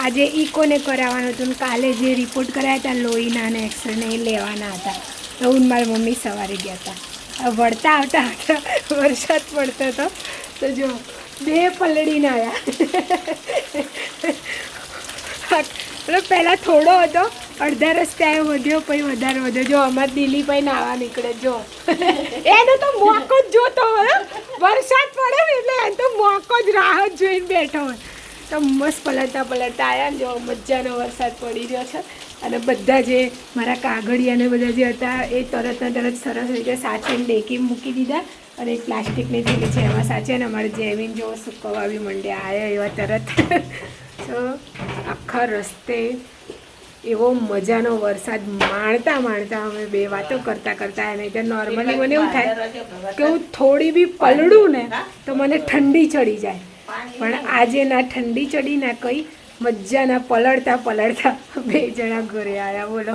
આજે ઇકોને કરાવવાનું હતું ને કાલે જે રિપોર્ટ કરાયા હતા લોહીના ને એક્સરે ને એ લેવાના હતા તો હું મારી મમ્મી સવારે ગયા હતા. વળતા આવતા હતા વરસાદ પડતો હતો તો જો 2 પલળીને આવ્યા. એટલે પહેલાં થોડો હતો, અડધા રસ્તે આવ્યો, વધ્યો, પછી વધારે વધ્યો. જો અમારે દિલીપભાઈ નાવા નીકળે જો એનો તો મોકો જ જોતો હોય. વરસાદ પડે ને એટલે એને તો મોકો જ રાહ જ જોઈને બેઠો હોય. તો મસ્ત પલળતા આવ્યા ને જો મજાનો વરસાદ પડી રહ્યો છે. અને બધા જે મારા કાગળિયાને બધા જે હતા એ તરતના તરત સરસ રીતે સાચવીને ડેકી મૂકી દીધા. અને એક પ્લાસ્ટિકની થેલી છે એમાં સાચવીને અમારે જેમીન જો સુકવવા બી મંડ્યા આવ્યા એવા તરત. તો આખા રસ્તે એવો મજાનો વરસાદ માણતા અમે 2 વાતો કરતા નહીં તો નોર્મલી મને એવું થાય કે હું થોડી બી પલળું ને તો મને ઠંડી ચડી જાય. પણ આજે ના ઠંડી ચડી ના કંઈ મજાના પલળતા 2 જણા ઘરે આવ્યા બોલો.